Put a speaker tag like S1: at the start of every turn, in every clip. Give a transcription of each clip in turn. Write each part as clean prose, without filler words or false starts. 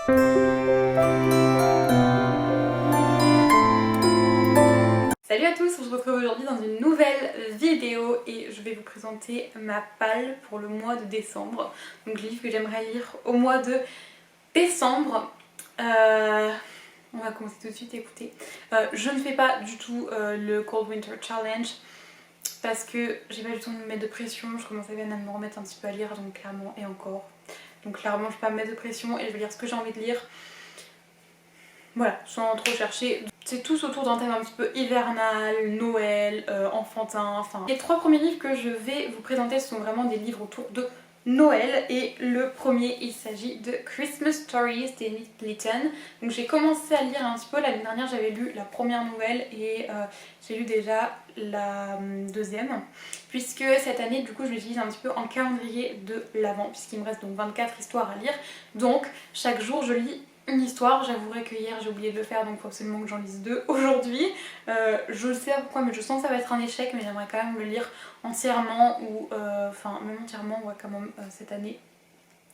S1: Salut à tous, on se retrouve aujourd'hui dans une nouvelle vidéo et je vais vous présenter ma palle pour le mois de décembre. Donc les livres que j'aimerais lire au mois de décembre. On va commencer tout de suite à écouter. Je ne fais pas du tout le Cold Winter Challenge parce que j'ai pas du tout envie de me mettre de pression. Je commence à me remettre un petit peu à lire, donc clairement, et encore. Donc clairement je vais pas me mettre de pression et je vais lire ce que j'ai envie de lire. Voilà, sans trop chercher. C'est tous autour d'un thème un petit peu hivernal, Noël, enfantin, enfin... Les trois premiers livres que je vais vous présenter sont vraiment des livres autour de Noël. Et le premier, il s'agit de Christmas Stories d'Enid Blyton. Donc j'ai commencé à lire un petit peu, l'année dernière j'avais lu la première nouvelle et j'ai lu déjà la deuxième. Puisque cette année, du coup, je l'utilise un petit peu en calendrier de l'Avent, puisqu'il me reste donc 24 histoires à lire. Donc chaque jour je lis une histoire. J'avouerai que hier j'ai oublié de le faire, donc il faut absolument que j'en lise deux aujourd'hui. Je ne sais pas pourquoi, mais je sens que ça va être un échec, mais j'aimerais quand même le lire entièrement, ou enfin même entièrement, ouais, quand même cette année.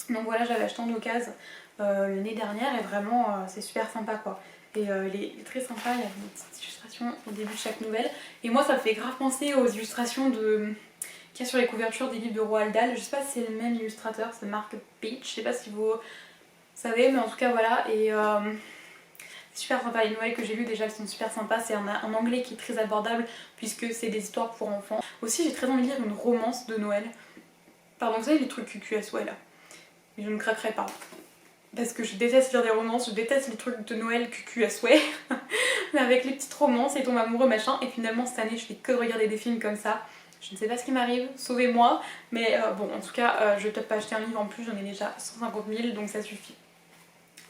S1: Donc voilà, j'avais acheté en occasion l'année dernière et vraiment c'est super sympa quoi. Et il est très sympa, il y a des petites illustrations au début de chaque nouvelle. Et moi ça me fait grave penser aux illustrations qu'il y a sur les couvertures des livres de Roald Dahl. Je sais pas si c'est le même illustrateur, c'est Mark Peach, je sais pas si vous savez, mais en tout cas voilà. Et c'est super sympa, les nouvelles que j'ai lues déjà elles sont super sympas. C'est un anglais qui est très abordable puisque c'est des histoires pour enfants. Aussi j'ai très envie de lire une romance de Noël. Pardon, vous savez les trucs QQS, ouais là. Mais je ne craquerai pas. Parce que je déteste lire des romances, je déteste les trucs de Noël QQS, ouais. Mais avec les petites romances et tombe amoureux machin. Et finalement cette année je fais que de regarder des films comme ça. Je ne sais pas ce qui m'arrive, sauvez-moi. Mais bon, en tout cas, je vais peut-être pas acheter un livre en plus, j'en ai déjà 150 000, donc ça suffit.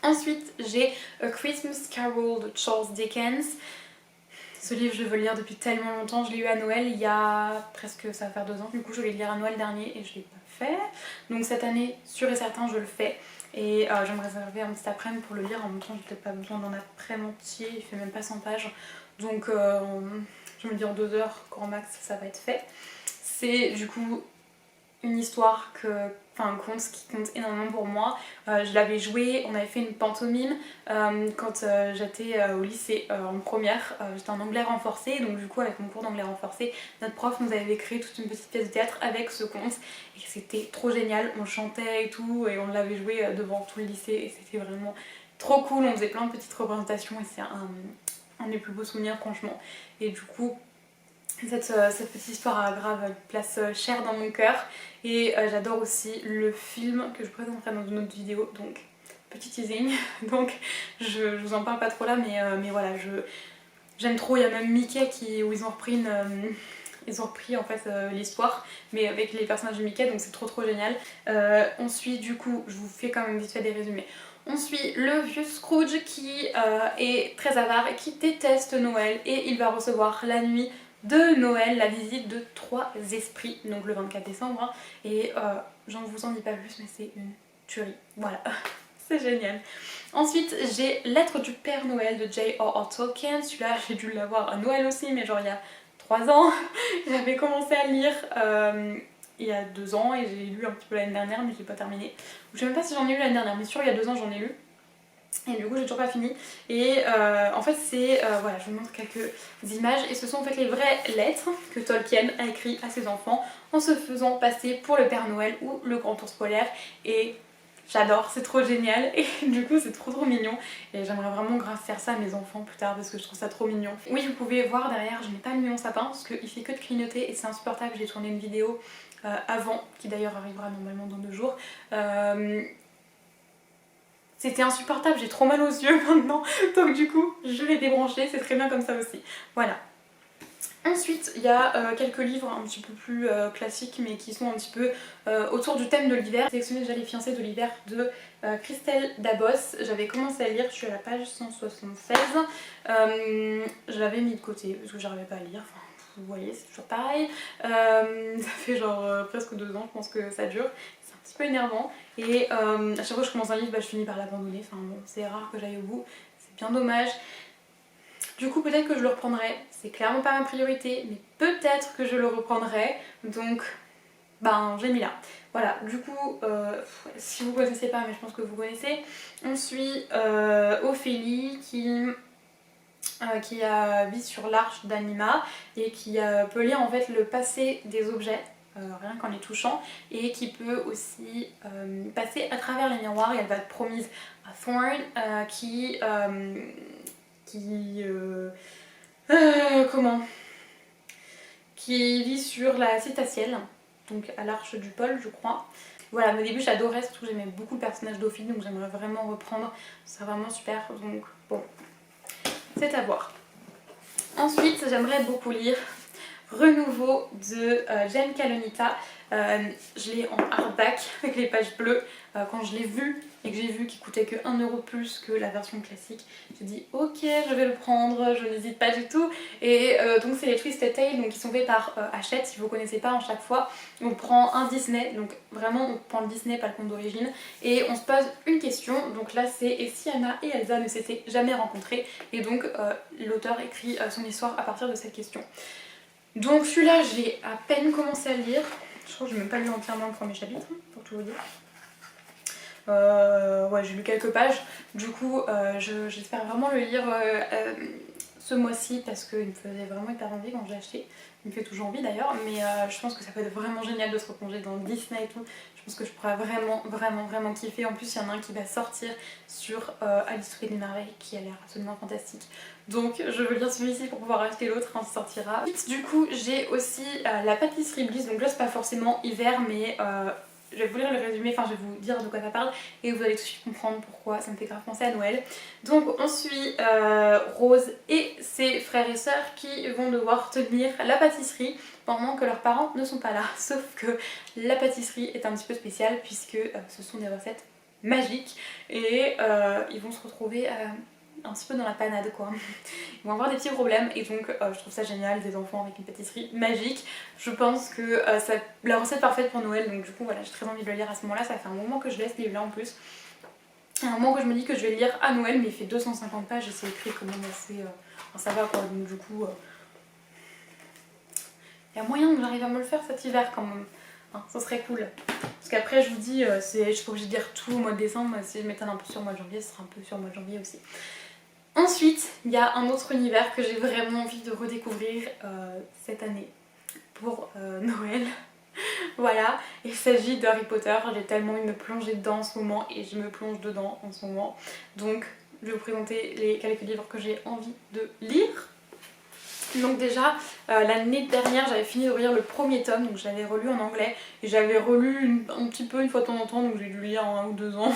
S1: Ensuite, j'ai A Christmas Carol de Charles Dickens. Ce livre, je veux le lire depuis tellement longtemps. Je l'ai eu à Noël il y a presque, ça va faire 2 ans. Du coup, je vais le lire à Noël dernier et je ne l'ai pas fait. Donc cette année, sûr et certain, je le fais. Et je vais me réserver un petit après-midi pour le lire. En même temps, j'ai peut-être pas besoin d'un après-midi entier. Il fait même pas 100 pages. Donc je me dis en 2 heures, grand max, ça va être fait. C'est du coup une histoire un conte qui compte énormément pour moi. Je l'avais joué, on avait fait une pantomime quand j'étais au lycée en première. J'étais en anglais renforcé, donc du coup avec mon cours d'anglais renforcé, notre prof nous avait créé toute une petite pièce de théâtre avec ce conte et c'était trop génial. On chantait et tout et on l'avait joué devant tout le lycée et c'était vraiment trop cool. On faisait plein de petites représentations et c'est un des plus beaux souvenirs franchement. Et du coup cette petite histoire a grave une place chère dans mon cœur et j'adore aussi le film que je présenterai dans une autre vidéo, donc petit teasing. Donc je vous en parle pas trop là, mais voilà, j'aime trop. Il y a même Mickey où ils ont repris en fait l'histoire, mais avec les personnages de Mickey, donc c'est trop génial. On suit du coup, je vous fais quand même vite fait des résumés. On suit le vieux Scrooge qui est très avare et qui déteste Noël et il va recevoir la nuit de Noël la visite de 3 esprits, donc le 24 décembre. Hein, et j'en vous en dis pas plus, mais c'est une tuerie. Voilà, c'est génial. Ensuite, j'ai Lettre du Père Noël de J.R.R. Tolkien. Celui-là, j'ai dû l'avoir à Noël aussi, mais genre il y a 3 ans. J'avais commencé à lire il y a 2 ans et j'ai lu un petit peu l'année dernière, mais je l'ai pas terminé. Je sais même pas si j'en ai lu l'année dernière, mais sûr il y a 2 ans j'en ai lu. Et du coup j'ai toujours pas fini. Et en fait c'est, voilà, je vous montre quelques images. Et ce sont en fait les vraies lettres que Tolkien a écrites à ses enfants en se faisant passer pour le Père Noël ou le Grand Ours Polaire. Et j'adore, c'est trop génial et du coup c'est trop mignon. Et j'aimerais vraiment grave faire ça à mes enfants plus tard parce que je trouve ça trop mignon. Oui, vous pouvez voir derrière, je n'ai pas mis mon sapin parce qu'il fait que de clignoter et c'est insupportable. J'ai tourné une vidéo avant, qui d'ailleurs arrivera normalement dans 2 jours. C'était insupportable, j'ai trop mal aux yeux maintenant, donc du coup je l'ai débranché, c'est très bien comme ça aussi. Voilà. Ensuite, il y a quelques livres un petit peu plus classiques mais qui sont un petit peu autour du thème de l'hiver. J'ai sélectionné déjà Les Fiancés de l'hiver de Christelle Dabos. J'avais commencé à lire, je suis à la page 176. Je l'avais mis de côté parce que j'arrivais pas à lire. Enfin, vous voyez, c'est toujours pareil. Ça fait genre presque 2 ans, je pense que ça dure. C'est un petit peu énervant. Et à chaque fois que je commence un livre, je finis par l'abandonner. Enfin bon, c'est rare que j'aille au bout. C'est bien dommage. Du coup peut-être que je le reprendrai, c'est clairement pas ma priorité, mais peut-être que je le reprendrai, donc ben j'ai mis là. Voilà, du coup, si vous connaissez pas, mais je pense que vous connaissez, on suit Ophélie qui vit sur l'arche d'Anima et qui peut lire en fait le passé des objets, rien qu'en les touchant, et qui peut aussi passer à travers les miroirs, et elle va être promise à Thorn comment qui vit sur la cétatielle, donc à l'arche du pôle je crois. Voilà, mais au début j'adorais, surtout j'aimais beaucoup le personnage d'Ophélie, donc j'aimerais vraiment reprendre, c'est vraiment super, donc bon, c'est à voir. Ensuite j'aimerais beaucoup lire Renouveau de Jen Kalonita. Je l'ai en hardback avec les pages bleues. Quand je l'ai vu et que j'ai vu qu'il coûtait que 1€ plus que la version classique, j'ai dit ok, je vais le prendre, je n'hésite pas du tout. Et donc c'est les Twisted Tales, donc qui sont faits par Hachette. Si vous ne connaissez pas, à chaque fois on prend un Disney, donc vraiment on prend le Disney, pas le conte d'origine, et on se pose une question. Donc là c'est et si Anna et Elsa ne s'étaient jamais rencontrées, et donc l'auteur écrit son histoire à partir de cette question. Donc celui-là, j'ai à peine commencé à le lire. Je crois que je n'ai même pas lu entièrement le premier chapitre, pour tout vous dire. Ouais, j'ai lu quelques pages. Du coup, j'espère vraiment le lire ce mois-ci parce qu'il me faisait vraiment hyper envie quand j'ai acheté. Il me fait toujours envie d'ailleurs, mais je pense que ça peut être vraiment génial de se replonger dans Disney et tout. Je pense que je pourrais vraiment kiffer. En plus, il y en a un qui va sortir sur Alice au Pays des Merveilles qui a l'air absolument fantastique. Donc je veux lire celui-ci pour pouvoir acheter l'autre quand il sortira. Du coup, j'ai aussi la pâtisserie Bliss. Donc là, c'est pas forcément hiver, mais je vais vous lire le résumé, enfin je vais vous dire de quoi ça parle et vous allez tout de suite comprendre pourquoi ça me fait grave penser à Noël. Donc on suit Rose et ses frères et sœurs qui vont devoir tenir la pâtisserie pendant que leurs parents ne sont pas là. Sauf que la pâtisserie est un petit peu spéciale puisque ce sont des recettes magiques et ils vont se retrouver un petit peu dans la panade quoi. Ils vont avoir des petits problèmes et donc je trouve ça génial, des enfants avec une pâtisserie magique. Je pense que c'est la recette parfaite pour Noël, donc du coup voilà, j'ai très envie de le lire à ce moment là. Ça fait un moment que je laisse ce livre là en plus. Un moment que je me dis que je vais le lire à Noël, mais il fait 250 pages et c'est écrit quand même assez... enfin ça va quoi, donc du coup... il y a moyen que j'arrive à me le faire cet hiver quand même. Hein, ça serait cool. Parce qu'après je vous dis, je suis pas obligée de lire tout au mois de décembre. Si je m'étale un peu sur le mois de janvier, ce sera un peu sur le mois de janvier aussi. Ensuite, il y a un autre univers que j'ai vraiment envie de redécouvrir cette année pour Noël. Voilà, il s'agit d'Harry Potter. J'ai tellement envie de me plonger dedans en ce moment et je me plonge dedans en ce moment. Donc je vais vous présenter les quelques livres que j'ai envie de lire. Donc déjà, l'année dernière j'avais fini de relire le premier tome, donc je l'avais relu en anglais et j'avais relu un petit peu une fois de temps en temps, donc j'ai dû lire en 1 ou 2 ans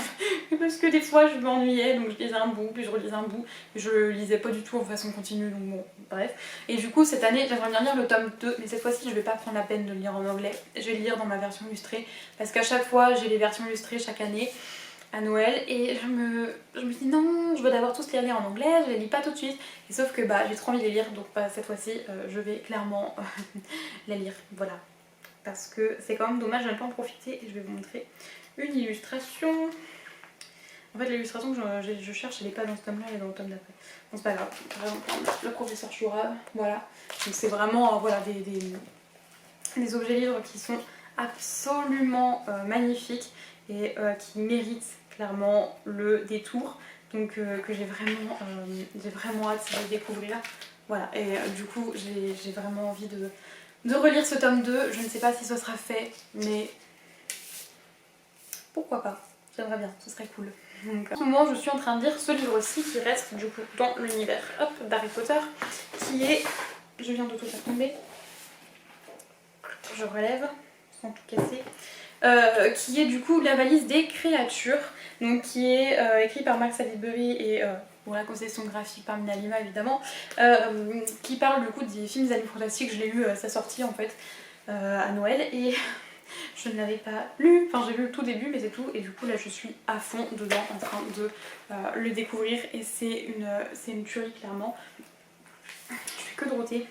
S1: parce que des fois je m'ennuyais, donc je lisais un bout, puis je relisais un bout, et je le lisais pas du tout en façon continue, donc bon, bref. Et du coup cette année j'aimerais bien lire le tome 2, mais cette fois-ci je vais pas prendre la peine de le lire en anglais, je vais le lire dans ma version illustrée, parce qu'à chaque fois j'ai les versions illustrées chaque année à Noël et je me dis non, je veux d'abord tous les lire en anglais, je les lis pas tout de suite, et sauf que bah j'ai trop envie de les lire, donc bah, cette fois-ci je vais clairement les lire, voilà, parce que c'est quand même dommage de ne pas en profiter. Et je vais vous montrer une illustration. En fait l'illustration que je cherche elle n'est pas dans ce tome là, elle est dans le tome d'après, bon c'est pas grave. Par exemple le professeur Chourave, voilà, donc c'est vraiment voilà, des objets livres qui sont absolument magnifiques et qui méritent clairement le détour, donc que j'ai vraiment hâte de découvrir. Voilà, et du coup j'ai vraiment envie de relire ce tome 2. Je ne sais pas si ce sera fait, mais pourquoi pas, j'aimerais bien, ce serait cool. Donc, en ce moment je suis en train de lire ce livre-ci qui reste du coup dans l'univers d'Harry Potter, qui est, je viens de tout faire tomber, je relève sans tout casser, qui est du coup La valise des créatures, donc qui est écrit par Mark Salisbury et bon, la conception graphique par Mina Lima évidemment, qui parle du coup des films des animaux fantastiques. Je l'ai lu à sa sortie en fait à Noël et je ne l'avais pas lu, enfin j'ai lu le tout début mais c'est tout, et du coup là je suis à fond dedans en train de le découvrir et c'est une tuerie clairement. Je fais que de roter.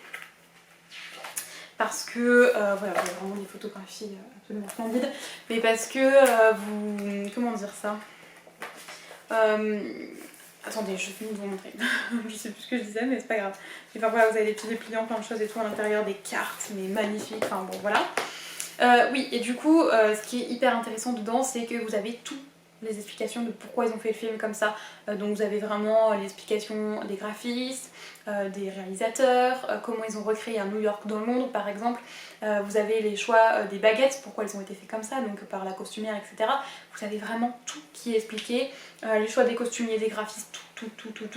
S1: Parce que, voilà, vous avez vraiment des photographies absolument splendides, mais parce que vous... comment dire ça, attendez, je finis de vous montrer. Je sais plus ce que je disais, mais c'est pas grave. Enfin voilà, vous avez des petits dépliants, plein de choses et tout à l'intérieur, des cartes, mais magnifiques, enfin bon voilà. Oui, et du coup, ce qui est hyper intéressant dedans, c'est que vous avez toutes les explications de pourquoi ils ont fait le film comme ça. Donc vous avez vraiment l'explication des graphistes, des réalisateurs, comment ils ont recréé un New York dans le monde par exemple. Vous avez les choix des baguettes, pourquoi elles ont été faites comme ça, donc par la costumière, etc. Vous avez vraiment tout qui est expliqué. Les choix des costumiers, des graphistes, tout,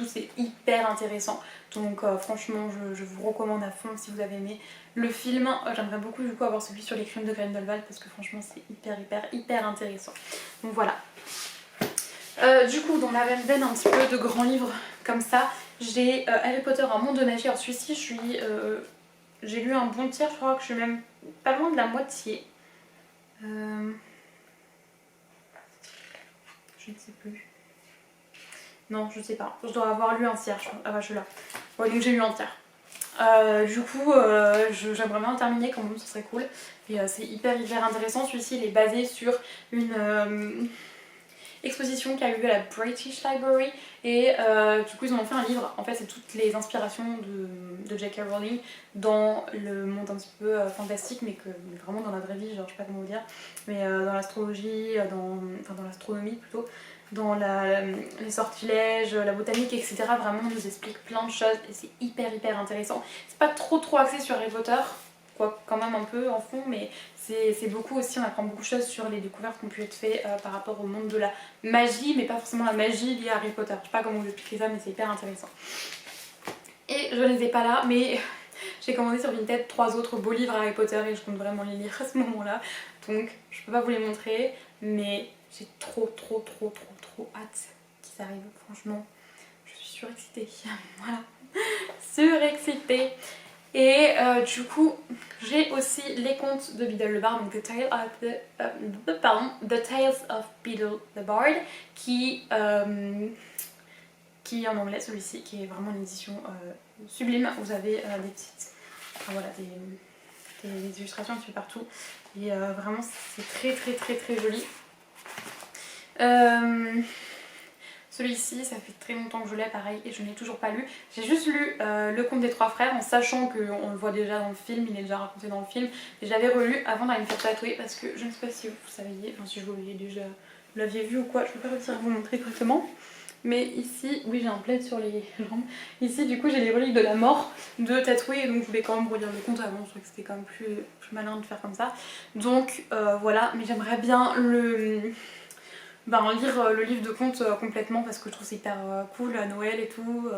S1: c'est hyper intéressant. Donc franchement, je vous recommande à fond si vous avez aimé le film. J'aimerais beaucoup du coup avoir celui sur les crimes de Grindelwald parce que franchement c'est hyper intéressant. Donc voilà. Du coup, dans la même veine un petit peu de grands livres comme ça, j'ai Harry Potter, un monde de magie. Alors celui-ci, j'ai lu un bon tiers, je crois que je suis même pas loin de la moitié. Je ne sais plus. Non, je sais pas. Je dois avoir lu un tiers, je crois. Ah bah je suis là. Ouais, donc j'ai lu un tiers. Du coup, j'aimerais bien terminer quand même, ce serait cool. Et c'est hyper intéressant. Celui-ci, il est basé sur une exposition qui a eu lieu à la British Library et du coup ils en ont fait un livre. En fait c'est toutes les inspirations de J.K. Rowling dans le monde un petit peu fantastique mais vraiment dans la vraie vie, genre je sais pas comment vous dire, mais dans l'astrologie, dans l'astronomie plutôt, dans les sortilèges, la botanique, etc. Vraiment on nous explique plein de choses et c'est hyper intéressant. C'est pas trop axé sur Harry Potter, quoi, quand même un peu en fond, mais c'est beaucoup aussi, on apprend beaucoup de choses sur les découvertes qui ont pu être faites par rapport au monde de la magie, mais pas forcément la magie liée à Harry Potter. Je sais pas comment vous expliquer ça, mais c'est hyper intéressant. Et je ne les ai pas là, mais j'ai commandé sur Vinted 3 autres beaux livres Harry Potter et je compte vraiment les lire à ce moment-là. Donc je peux pas vous les montrer, mais j'ai trop hâte qu'ils arrivent. Franchement, je suis surexcitée. Voilà, surexcitée. Et du coup, j'ai aussi les contes de Beedle le Bard, donc The Tales of Beedle the Bard, qui est en anglais celui-ci, qui est vraiment une édition sublime. Vous avez des petites, enfin, voilà, des illustrations un petit peu partout. Et vraiment, c'est très joli. Celui-ci, ça fait très longtemps que je l'ai, pareil, et je ne l'ai toujours pas lu. J'ai juste lu Le Conte des Trois Frères, en sachant qu'on le voit déjà dans le film, il est déjà raconté dans le film. Et j'avais relu avant d'aller me faire tatouer, parce que je ne sais pas si vous saviez, enfin si je vous l'avais déjà, vous l'aviez vu ou quoi, je ne peux pas réussir à vous montrer correctement. Mais ici, oui j'ai un plaid sur les jambes. Ici du coup j'ai les reliques de la mort de tatouer, donc je voulais quand même relire le conte avant, je trouvais que c'était quand même plus malin de faire comme ça. Donc voilà, mais j'aimerais bien lire le livre de contes complètement parce que je trouve c'est hyper cool à Noël et tout,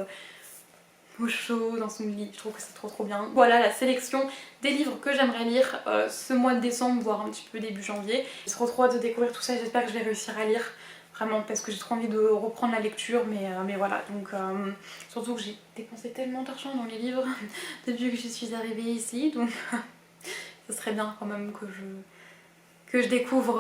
S1: au chaud dans son lit, je trouve que c'est trop bien. Voilà la sélection des livres que j'aimerais lire ce mois de décembre, voire un petit peu début janvier. J'ai trop hâte de découvrir tout ça, j'espère que je vais réussir à lire vraiment parce que j'ai trop envie de reprendre la lecture, mais voilà, donc surtout que j'ai dépensé tellement d'argent dans les livres depuis que je suis arrivée ici, donc ce serait bien quand même que je découvre,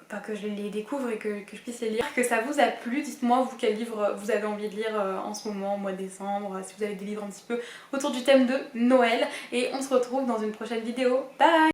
S1: enfin que je les découvre et que je puisse les lire. Que ça vous a plu, dites-moi vous quel livre vous avez envie de lire en ce moment, au mois de décembre, si vous avez des livres un petit peu autour du thème de Noël. Et on se retrouve dans une prochaine vidéo. Bye!